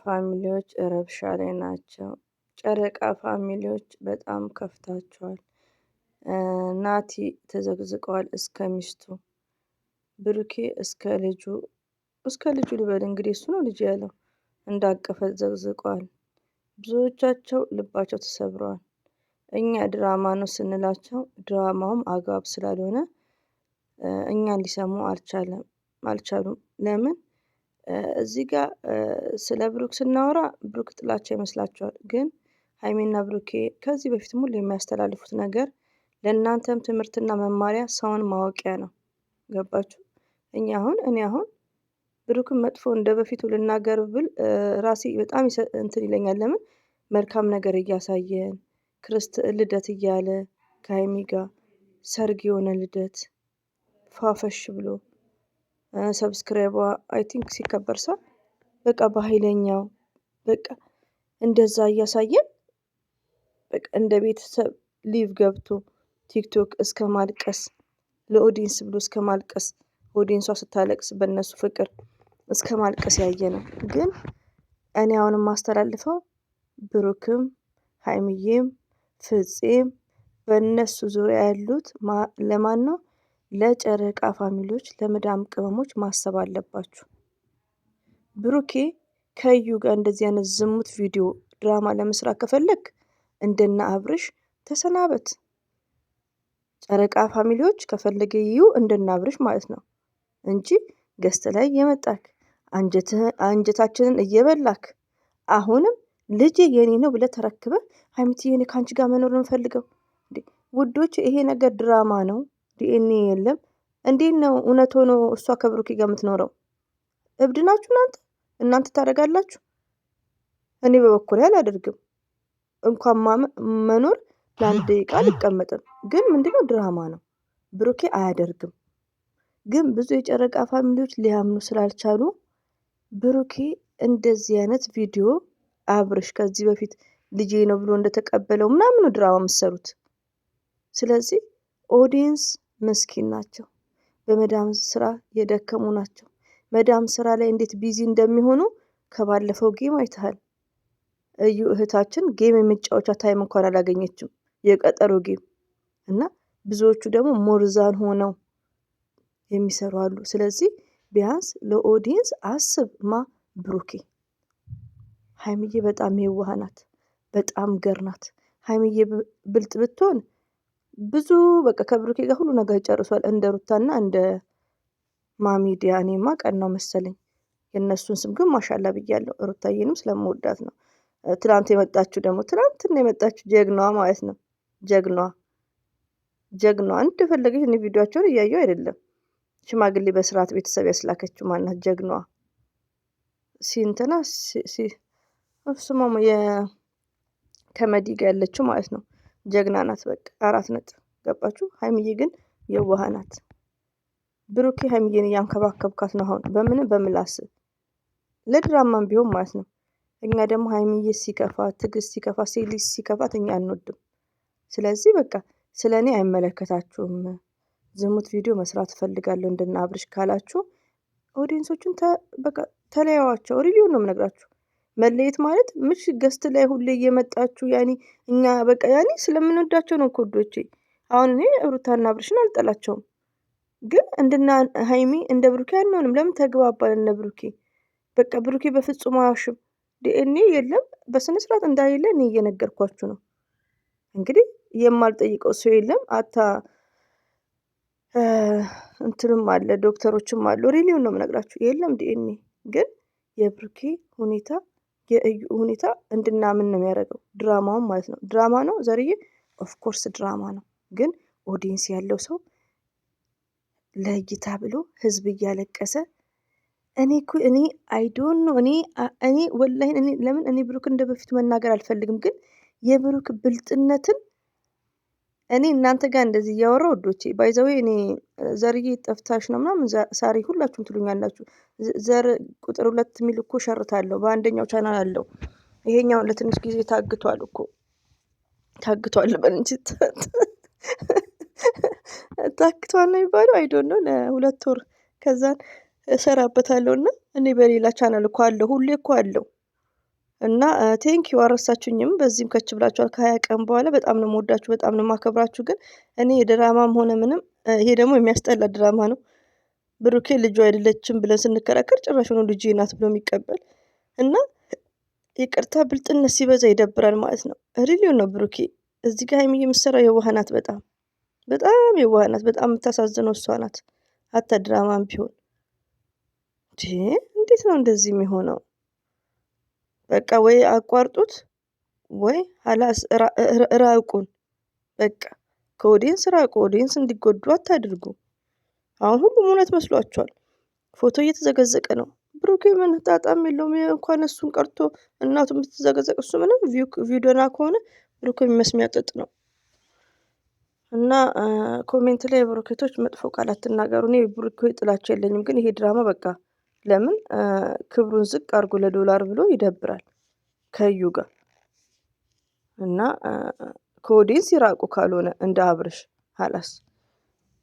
ፋሚሊዎች ረብሻ ላይ ናቸው። ጨረቃ ፋሚሊዎች በጣም ከፍታቸዋል። ናቲ ተዘግዝቀዋል እስከ ሚስቱ። ብሩኬ እስከ ልጁ ልበል እንግዲህ እሱ ነው ልጅ ያለው እንዳቀፈ ዘግዝቀዋል። ብዙዎቻቸው ልባቸው ተሰብረዋል። እኛ ድራማ ነው ስንላቸው ድራማውም አግባብ ስላልሆነ እኛን ሊሰሙ አልቻሉም። ለምን? እዚህ ጋር ስለ ብሩክ ስናወራ ብሩክ ጥላቻ ይመስላችኋል፣ ግን ሀይሚና ብሩኬ ከዚህ በፊት ሙሉ የሚያስተላልፉት ነገር ለእናንተም ትምህርትና መማሪያ ሰውን ማወቂያ ነው። ገባችሁ? እኔ አሁን ብሩክን መጥፎ እንደ በፊቱ ልናገር ብል ራሴ በጣም እንትን ይለኛል። ለምን? መልካም ነገር እያሳየን ልደት እያለ ከሀይሚ ጋር ሰርግ የሆነ ልደት ፋፈሽ ብሎ ሰብስክራይቧ አይ ቲንክ ሲከበር በቃ በኃይለኛው በቃ እንደዛ እያሳየን በቃ እንደ ቤተሰብ ሊቭ ገብቶ ቲክቶክ እስከ ማልቀስ ለኦዲየንስ ብሎ እስከ ማልቀስ ኦዲየንሷ ስታለቅስ በእነሱ ፍቅር እስከ ማልቀስ ያየ ነው። ግን እኔ አሁን የማስተላልፈው ብሩክም ሀይሚዬም ፍፄም በእነሱ ዙሪያ ያሉት ለማን ነው? ለጨረቃ ፋሚሊዎች ለመዳም ቅመሞች ማሰብ አለባችሁ። ብሩኬ ከዩ ጋር እንደዚህ አይነት ዝሙት ቪዲዮ ድራማ ለመስራት ከፈለግ እንደና አብርሽ ተሰናበት። ጨረቃ ፋሚሊዎች ከፈለገ ይዩ እንደና አብርሽ ማለት ነው እንጂ ገስት ላይ የመጣክ አንጀታችንን እየበላክ አሁንም ልጄ የኔ ነው ብለህ ተረክበህ ሀይሚትዬ እኔ ከአንቺ ጋር መኖር ነው የምፈልገው። ውዶች ይሄ ነገር ድራማ ነው። ዲኤንኤ የለም። እንዴት ነው እውነት ሆኖ እሷ ከብሩኬ ጋር የምትኖረው? እብድ ናችሁ እናንተ ታደርጋላችሁ። እኔ በበኩሌ አላደርግም። እንኳን መኖር ለአንድ ደቂቃ አልቀመጥም። ግን ምንድነው ድራማ ነው። ብሩኬ አያደርግም። ግን ብዙ የጨረቃ ፋሚሊዎች ሊያምኑ ስላልቻሉ ብሩኬ እንደዚህ አይነት ቪዲዮ አብርሽ ከዚህ በፊት ልጄ ነው ብሎ እንደተቀበለው ምናምን ድራማ የምትሰሩት። ስለዚህ ኦዲየንስ ምስኪን ናቸው። በመዳም ስራ የደከሙ ናቸው። መዳም ስራ ላይ እንዴት ቢዚ እንደሚሆኑ ከባለፈው ጌም አይተሃል። እዩ እህታችን ጌም የመጫወቻ ታይም እንኳን አላገኘችም፣ የቀጠሮ ጌም እና ብዙዎቹ ደግሞ ሞርዛን ሆነው የሚሰሩ አሉ። ስለዚህ ቢያንስ ለኦዲየንስ አስብ። ብሩኬ ሀይሚዬ በጣም የዋህ ናት፣ በጣም ገር ናት። ሀይሚዬ ብልጥ ብትሆን ብዙ በቃ ከብሩኬ ጋር ሁሉ ነገር ጨርሷል። እንደ ሩታና እንደ ማሚዲያ እኔማ ቀናው መሰለኝ። የእነሱን ስም ግን ማሻላ ብያለሁ። ሩታዬንም ስለምወዳት ነው። ትላንት የመጣችሁ ደግሞ ትላንትና የመጣችሁ ጀግናዋ ማለት ነው። ጀግናዋ እንደፈለገች እኔ ቪዲዮአቸውን እያየሁ አይደለም። ሽማግሌ በስርዓት ቤተሰብ ያስላከችው ማናት? ጀግናዋ ሲንተና ስማማ ከመዲ ጋር ያለችው ማለት ነው። ጀግና ናት። በቃ 4 ነጥብ። ገባችሁ? ሀይሚዬ ግን የዋህ ናት። ብሩኬ ሀይሚዬን እያንከባከብካት ነው አሁን በምላስ ለድራማም ቢሆን ማለት ነው። እኛ ደግሞ ሀይሚዬ ሲከፋት፣ ትዕግስት ሲከፋት፣ ሴት ልጅ ሲከፋት እኛ አንወድም። ስለዚህ በቃ ስለ እኔ አይመለከታችሁም። ዝሙት ቪዲዮ መስራት እፈልጋለሁ እንደና አብርሽ ካላችሁ ኦዲየንሶቹን በቃ ተለያዋቸው። ሪቪው ነው የምነግራችሁ። መለየት ማለት ምሽ ገስት ላይ ሁሌ እየመጣችሁ እኛ በቃ ስለምንወዳቸው ነው ኮዶቼ። አሁን እኔ ሩታና አብርሽን አልጠላቸውም፣ ግን እንደና ሀይሚ እንደ ብሩኬ አንሆንም። ለምን ተግባባን? እነ ብሩኬ በቃ ብሩኬ በፍጹም አያሽም። ዲኤንኤ የለም በስነ ስርዓት እንዳይለ እኔ እየነገርኳችሁ ነው። እንግዲህ የማልጠይቀው ሰው የለም። እንትንም አለ ዶክተሮችም አሉ። ሪሊውን ነው የምነግራችሁ። የለም ዲኤንኤ። ግን የብሩኬ ሁኔታ የእዩ ሁኔታ እንድናምን ነው የሚያደርገው። ድራማውን ማለት ነው። ድራማ ነው ዘርዬ፣ ኦፍኮርስ ድራማ ነው። ግን ኦዲየንስ ያለው ሰው ለእይታ ብሎ ህዝብ እያለቀሰ እኔ አይዶን ነው እኔ ወላሂ ለምን እኔ ብሩክ እንደ በፊቱ መናገር አልፈልግም። ግን የብሩክ ብልጥነትን እኔ እናንተ ጋር እንደዚህ እያወራሁ ወዶቼ ባይዘዌ እኔ ዘርዬ ጠፍታሽ ነው ምናምን ሳሪ ሁላችሁም ትሉኛላችሁ። ዘር ቁጥር 2 የሚል እኮ ሸርታለሁ በአንደኛው ቻናል አለው። ይሄኛው ለትንሽ ጊዜ ታግቷል እኮ ታግቷል በእንጂ ታግቷል ነው የሚባለው። አይ ዶንት ኖ ለ2 ወር ከዛን እሰራበታለሁና እኔ በሌላ ቻናል እኮ አለው ሁሌ እኮ አለው። እና ቴንኪው አልረሳችሁኝም። በዚህም ከች ብላችኋል ከ20 ቀን በኋላ። በጣም ነው የምወዳችሁ፣ በጣም ነው የማከብራችሁ። ግን እኔ የድራማም ሆነ ምንም ይሄ ደግሞ የሚያስጠላ ድራማ ነው። ብሩኬ ልጁ አይደለችም ብለን ስንከራከር ጭራሽ ነው ልጄ ናት ብሎ የሚቀበል እና ይቅርታ ብልጥነት ሲበዛ ይደብራል ማለት ነው። ሪሊውን ነው ብሩኬ። እዚህ ጋር ሀይሚዬ የምትሰራው የዋህ ናት፣ በጣም በጣም የዋህ ናት። በጣም የምታሳዝነው እሷ ናት። አታ ድራማም ቢሆን እንዴት ነው እንደዚህ የሚሆነው? በቃ ወይ አቋርጡት ወይ ሀላስ ራቁን። በቃ ከኦዲየንስ ራቁ። ኦዲየንስ እንዲጎዱ አታድርጉ። አሁን ሁሉም እውነት መስሏቸዋል። ፎቶ እየተዘገዘቀ ነው። ብሩኬ ምን ጣጣም የለውም። እንኳን እሱን ቀርቶ እናቱ የምትዘገዘቅ እሱ ምንም ቪው ደህና ከሆነ ብሩኬ የሚመስሚያ ጥጥ ነው። እና ኮሜንት ላይ ብሩኬቶች መጥፎ ቃል አትናገሩ። እኔ ብሩኬ ጥላቻ የለኝም፣ ግን ይሄ ድራማ በቃ ለምን ክብሩን ዝቅ አድርጎ ለዶላር ብሎ ይደብራል ከዩ ጋር እና ከኦዲየንስ ይራቁ ካልሆነ እንደ አብርሽ ሀላስ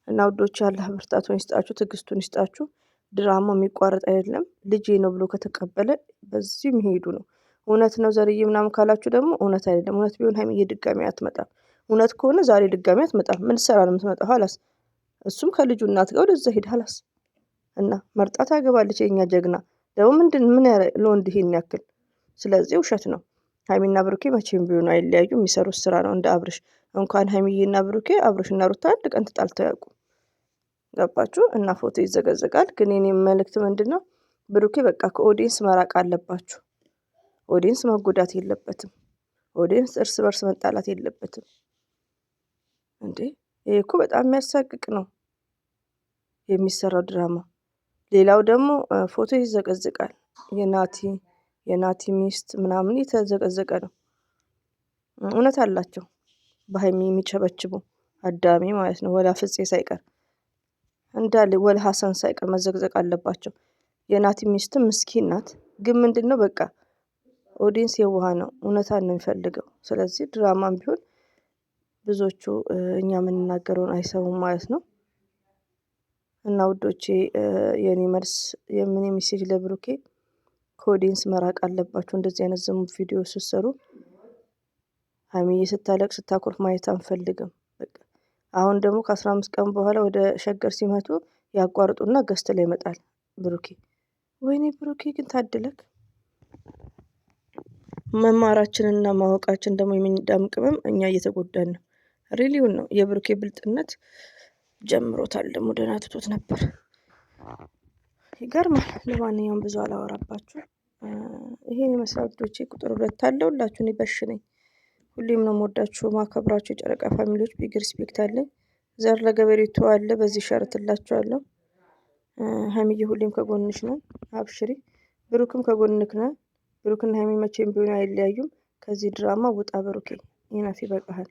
እና ውዶች ያለህ ብርታቱን ይስጣችሁ፣ ትዕግስቱን ይስጣችሁ። ድራማው የሚቋረጥ አይደለም። ልጄ ነው ብሎ ከተቀበለ በዚህ የሚሄዱ ነው። እውነት ነው ዘርዬ ምናምን ካላችሁ ደግሞ እውነት አይደለም። እውነት ቢሆን ሀይሚዬ ድጋሚ አትመጣም። እውነት ከሆነ ዛሬ ድጋሚ አትመጣም። ምን ትሰራ ነው የምትመጣው? ሀላስ እሱም ከልጁ እናት ጋር ወደዛ ሄድ ሀላስ እና መርጣ ታገባለች። የኛ ጀግና ደግሞ ምን ለወንድ ይሄን ያክል? ስለዚህ ውሸት ነው። ሀይሚና ብሩኬ መቼም ቢሆኑ አይለያዩ። የሚሰሩት ስራ ነው። እንደ አብርሽ እንኳን ሀይሚዬና ብሩኬ አብርሽና ሩታ አንድ ቀን ተጣልተው ያውቁ። ገባችሁ? እና ፎቶ ይዘገዘጋል። ግን የኔ መልእክት ምንድን ነው? ብሩኬ በቃ ከኦዲየንስ መራቅ አለባችሁ። ኦዲየንስ መጎዳት የለበትም። ኦዲየንስ እርስ በርስ መጣላት የለበትም። እንዴ ይሄ እኮ በጣም የሚያሳቅቅ ነው የሚሰራው ድራማ። ሌላው ደግሞ ፎቶ ይዘቀዝቃል። የናቲ ሚስት ምናምን የተዘቀዘቀ ነው። እውነት አላቸው። በሀይሚ የሚቸበችቡ አዳሚ ማለት ነው። ወላ ፍፄ ሳይቀር እንዳለ ወላ ሀሰን ሳይቀር መዘግዘቅ አለባቸው። የናቲ ሚስትም ምስኪን ናት። ግን ምንድን ነው በቃ ኦዲየንስ የዋህ ነው። እውነታን ነው የሚፈልገው። ስለዚህ ድራማም ቢሆን ብዙዎቹ እኛ የምንናገረውን አይሰሙም ማለት ነው። እና ውዶቼ የኔ መልስ የምን ሜሴጅ ለብሩኬ ከኦዲየንስ መራቅ አለባቸው። እንደዚህ አይነት ዝሙት ቪዲዮ ስትሰሩ ሀይሚዬ ስታለቅ ስታኮርፍ ማየት አንፈልግም። በቃ አሁን ደግሞ ከ15 ቀን በኋላ ወደ ሸገር ሲመጡ ያቋርጡና ገስት ላይ ይመጣል ብሩኬ። ወይኔ ብሩኬ ግን ታድለክ። መማራችንና ማወቃችን ደግሞ የሚዳም ቅመም እኛ እየተጎዳን ነው። ሪሊውን ነው የብሩኬ ብልጥነት ጀምሮታል። ደግሞ ደህና ትቶት ነበር። ይገርማል። ለማንኛውም ብዙ አላወራባችሁ። ይሄን የመስራት ልጆቼ ቁጥር 2 አለሁላችሁ። እኔ በሽ ነኝ። ሁሌም ነው የምወዳችሁ ማከብራችሁ የጨረቃ ፋሚሊዎች። ቢግ ሪስፔክት አለኝ። ዘር ለገበሬቱ አለ። በዚህ ሸርትላችኋለሁ። ሀይሚዬ ሁሌም ከጎንሽ ነን። አብሽሪ። ብሩክም ከጎንክ ነን። ብሩክና ሀይሚ መቼም ቢሆን አይለያዩም። ከዚህ ድራማ ውጣ ብሩኬ። ይናፊ ይበቃሃል።